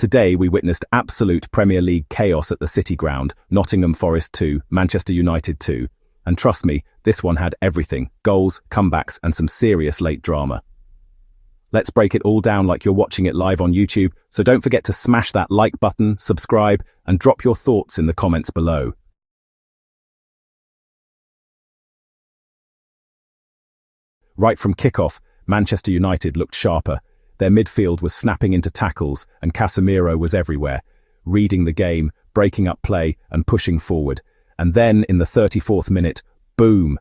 Today we witnessed absolute Premier League chaos at the City Ground, Nottingham Forest 2, Manchester United 2. And trust me, this one had everything: goals, comebacks, and some serious late drama. Let's break it all down like you're watching it live on YouTube, so don't forget to smash that like button, subscribe, and drop your thoughts in the comments below. Right from kickoff, Manchester United looked sharper. Their midfield was snapping into tackles, and Casemiro was everywhere, reading the game, breaking up play, and pushing forward. And then, in the 34th minute, boom!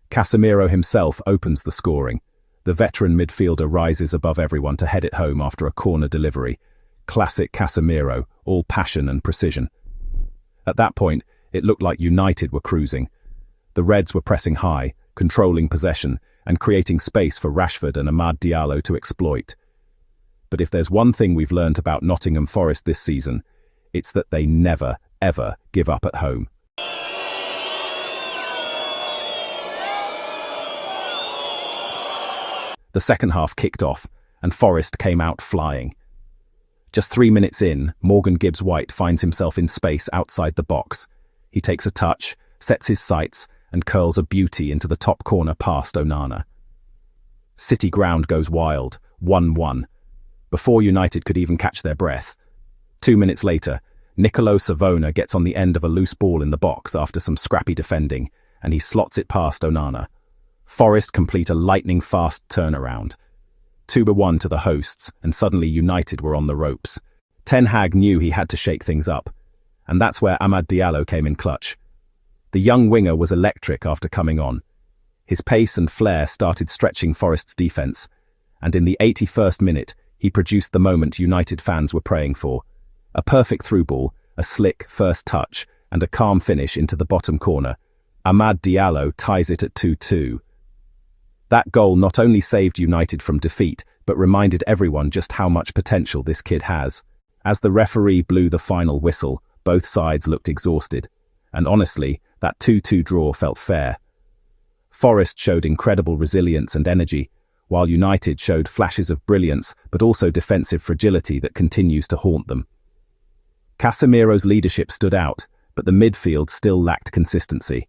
Casemiro himself opens the scoring. The veteran midfielder rises above everyone to head it home after a corner delivery. Classic Casemiro, all passion and precision. At that point, it looked like United were cruising. The Reds were pressing high, controlling possession, and creating space for Rashford and Amad Diallo to exploit. But if there's one thing we've learned about Nottingham Forest this season, it's that they never, ever give up at home. The second half kicked off, and Forest came out flying. Just 3 minutes in, Morgan Gibbs-White finds himself in space outside the box. He takes a touch, sets his sights, and curls a beauty into the top corner past Onana. City Ground goes wild, 1-1. Before United could even catch their breath. 2 minutes later, Nicolo Savona gets on the end of a loose ball in the box after some scrappy defending, and he slots it past Onana. Forest complete a lightning-fast turnaround. 2-1 to the hosts, and suddenly United were on the ropes. Ten Hag knew he had to shake things up, and that's where Amad Diallo came in clutch. The young winger was electric after coming on. His pace and flair started stretching Forest's defence, and in the 81st minute, he produced the moment United fans were praying for. A perfect through ball, a slick first touch, and a calm finish into the bottom corner. Amad Diallo ties it at 2-2. That goal not only saved United from defeat, but reminded everyone just how much potential this kid has. As the referee blew the final whistle, both sides looked exhausted. And honestly, that 2-2 draw felt fair. Forest showed incredible resilience and energy, while United showed flashes of brilliance, but also defensive fragility that continues to haunt them. Casemiro's leadership stood out, but the midfield still lacked consistency.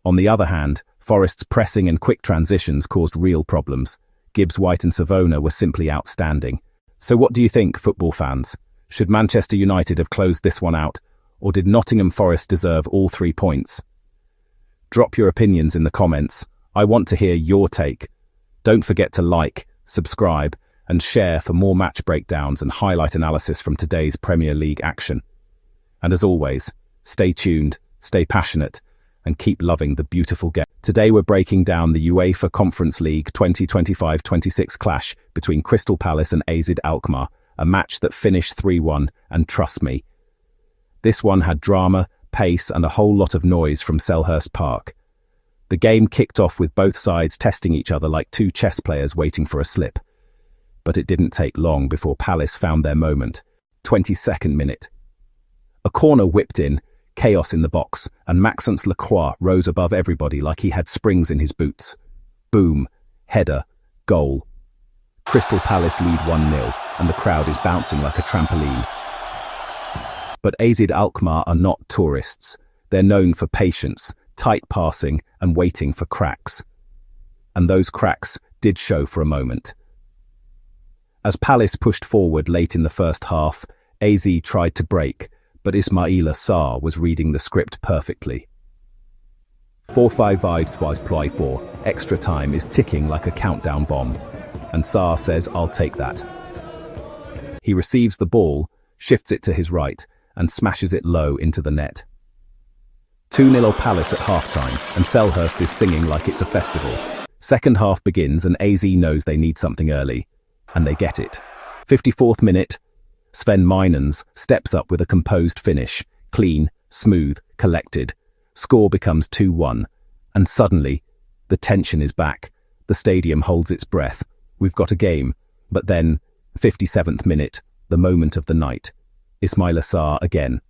On the other hand, Forest's pressing and quick transitions caused real problems. Gibbs-White and Savona were simply outstanding. So what do you think, football fans? Should Manchester United have closed this one out, or did Nottingham Forest deserve all 3 points? Drop your opinions in the comments. I want to hear your take. Don't forget to like, subscribe, and share for more match breakdowns and highlight analysis from today's Premier League action. And as always, stay tuned, stay passionate, and keep loving the beautiful game. Today we're breaking down the UEFA Conference League 2025-26 clash between Crystal Palace and AZ Alkmaar, a match that finished 3-1, and trust me, this one had drama, pace, and a whole lot of noise from Selhurst Park. The game kicked off with both sides testing each other like two chess players waiting for a slip. But it didn't take long before Palace found their moment. 22nd minute. A corner whipped in, chaos in the box, and Maxence Lacroix rose above everybody like he had springs in his boots. Boom, header, goal. Crystal Palace lead 1-0, and the crowd is bouncing like a trampoline. But AZ Alkmaar are not tourists. They're known for patience, tight passing, and waiting for cracks. And those cracks did show for a moment. As Palace pushed forward late in the first half, AZ tried to break, but Ismaila Sarr was reading the script perfectly. 4-5 vibes was play 4. Extra time is ticking like a countdown bomb, and Sarr says, "I'll take that." He receives the ball, shifts it to his right, and smashes it low into the net. 2-0 Palace at halftime, and Selhurst is singing like it's a festival. Second half begins, and AZ knows they need something early, and they get it. 54th minute, Sven Meinens steps up with a composed finish, clean, smooth, collected. Score becomes 2-1, and suddenly, the tension is back. The stadium holds its breath. We've got a game. But then, 57th minute, the moment of the night. Ismaila Sarr again.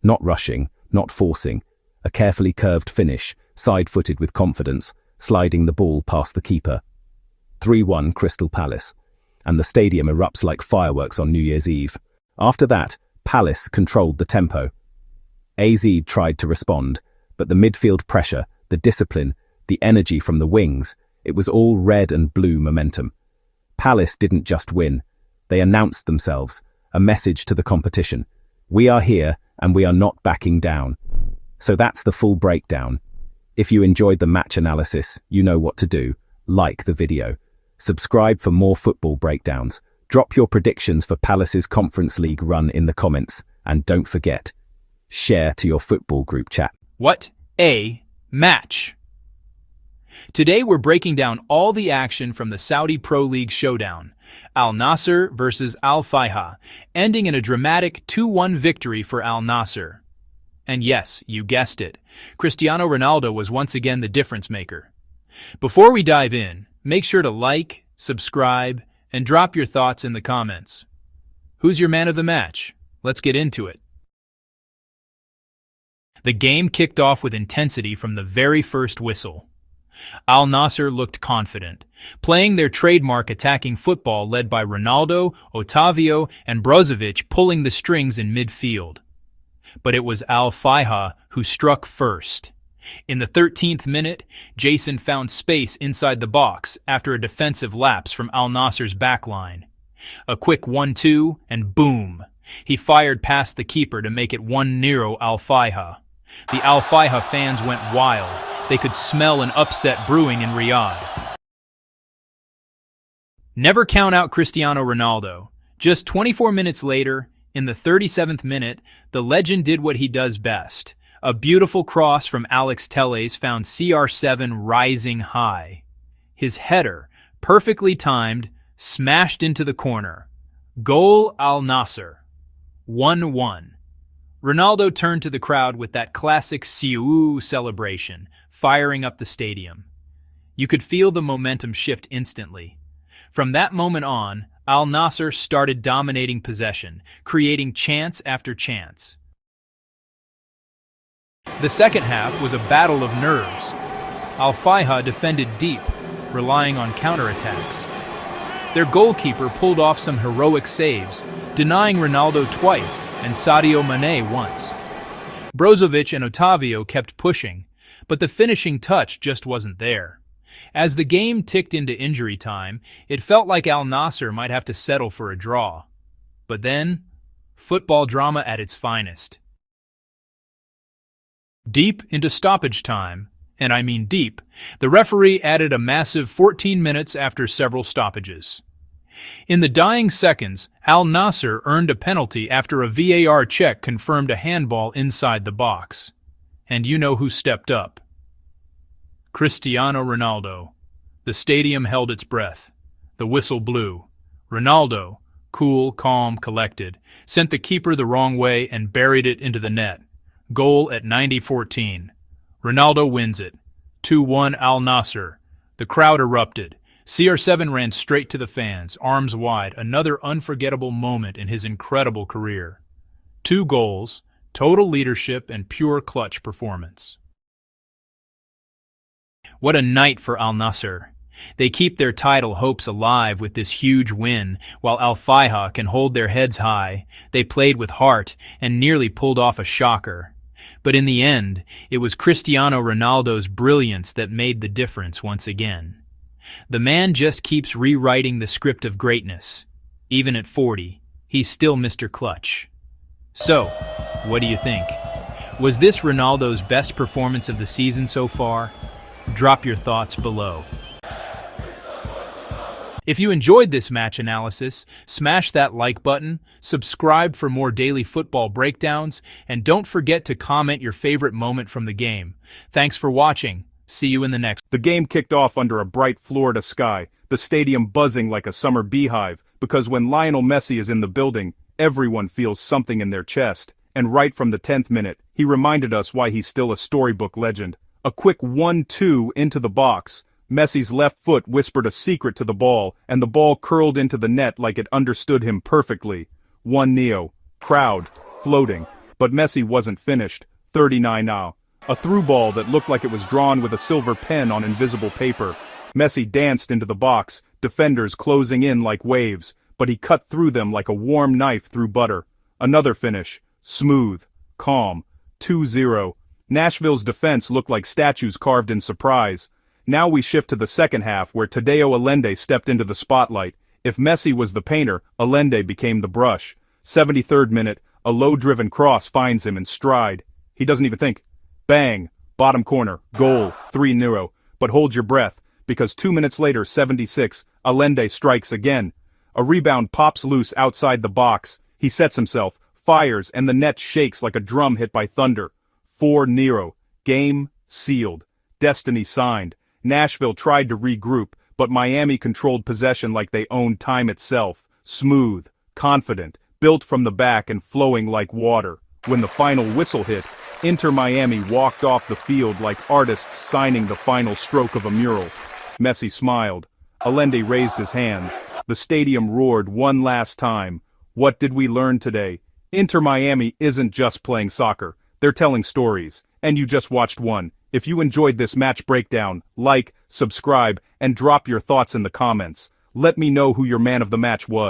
Not rushing, not forcing. A carefully curved finish, side-footed with confidence, sliding the ball past the keeper. 3-1 Crystal Palace. And the stadium erupts like fireworks on New Year's Eve. After that, Palace controlled the tempo. AZ tried to respond, but the midfield pressure, the discipline, the energy from the wings, it was all red and blue momentum. Palace didn't just win. They announced themselves, a message to the competition. We are here, and we are not backing down. So that's the full breakdown. If you enjoyed the match analysis, you know what to do. Like the video. Subscribe for more football breakdowns. Drop your predictions for Palace's Conference League run in the comments. And don't forget, share to your football group chat. What a match! Today we're breaking down all the action from the Saudi Pro League showdown, Al Nassr versus Al Faiha, ending in a dramatic 2-1 victory for Al Nassr. And yes, you guessed it, Cristiano Ronaldo was once again the difference maker. Before we dive in, make sure to like, subscribe, and drop your thoughts in the comments. Who's your man of the match? Let's get into it. The game kicked off with intensity from the very first whistle. Al Nassr looked confident, playing their trademark attacking football led by Ronaldo, Otavio, and Brozovic pulling the strings in midfield. But it was Al Faiha who struck first. In the 13th minute, Jason found space inside the box after a defensive lapse from Al Nassr's backline. A quick 1-2, and boom! He fired past the keeper to make it 1-0 Al Faiha. The Al Faiha fans went wild. They could smell an upset brewing in Riyadh. Never count out Cristiano Ronaldo. Just 24 minutes later, in the 37th minute, the legend did what he does best. A beautiful cross from Alex Telles found CR7 rising high. His header, perfectly timed, smashed into the corner. Goal Al Nassr. 1-1. Ronaldo turned to the crowd with that classic Siu celebration, firing up the stadium. You could feel the momentum shift instantly. From that moment on, Al Nassr started dominating possession, creating chance after chance. The second half was a battle of nerves. Al Faiha defended deep, relying on counterattacks. Their goalkeeper pulled off some heroic saves, denying Ronaldo twice and Sadio Mane once. Brozovic and Otavio kept pushing, but the finishing touch just wasn't there. As the game ticked into injury time, it felt like Al Nassr might have to settle for a draw. But then, football drama at its finest. Deep into stoppage time, and I mean deep, the referee added a massive 14 minutes after several stoppages. In the dying seconds, Al Nassr earned a penalty after a VAR check confirmed a handball inside the box. And you know who stepped up? Cristiano Ronaldo. The stadium held its breath. The whistle blew. Ronaldo, cool, calm, collected, sent the keeper the wrong way and buried it into the net. Goal at 90-14. Ronaldo wins it. 2-1 Al Nassr. The crowd erupted. CR7 ran straight to the fans, arms wide, another unforgettable moment in his incredible career. 2 goals, total leadership, and pure clutch performance. What a night for Al Nassr. They keep their title hopes alive with this huge win, while Al Faiha can hold their heads high. They played with heart and nearly pulled off a shocker. But in the end, it was Cristiano Ronaldo's brilliance that made the difference once again. The man just keeps rewriting the script of greatness. Even at 40, he's still Mr. Clutch. So, what do you think? Was this Ronaldo's best performance of the season so far? Drop your thoughts below. If you enjoyed this match analysis, smash that like button, subscribe for more daily football breakdowns, and don't forget to comment your favorite moment from the game. Thanks for watching. See you in the next. The game kicked off under a bright Florida sky, the stadium buzzing like a summer beehive, because when Lionel Messi is in the building, everyone feels something in their chest. And right from the 10th minute, he reminded us why he's still a storybook legend. A quick 1-2 into the box. Messi's left foot whispered a secret to the ball, and the ball curled into the net like it understood him perfectly. 1-0. Crowd. Floating. But Messi wasn't finished. 39 now. A through ball that looked like it was drawn with a silver pen on invisible paper. Messi danced into the box, defenders closing in like waves, but he cut through them like a warm knife through butter. Another finish. Smooth. Calm. 2-0. Nashville's defense looked like statues carved in surprise. Now we shift to the second half where Tadeo Allende stepped into the spotlight. If Messi was the painter, Allende became the brush. 73rd minute, a low-driven cross finds him in stride. He doesn't even think. Bang! Bottom corner, goal, 3-0. But hold your breath, because 2 minutes later, 76, Allende strikes again. A rebound pops loose outside the box. He sets himself, fires, and the net shakes like a drum hit by thunder. 4-0. Game sealed. Destiny signed. Nashville tried to regroup, but Miami controlled possession like they owned time itself. Smooth, confident, built from the back and flowing like water. When the final whistle hit, Inter Miami walked off the field like artists signing the final stroke of a mural. Messi smiled. Allende raised his hands. The stadium roared one last time. What did we learn today? Inter Miami isn't just playing soccer. They're telling stories. And you just watched one. If you enjoyed this match breakdown, like, subscribe, and drop your thoughts in the comments. Let me know who your man of the match was.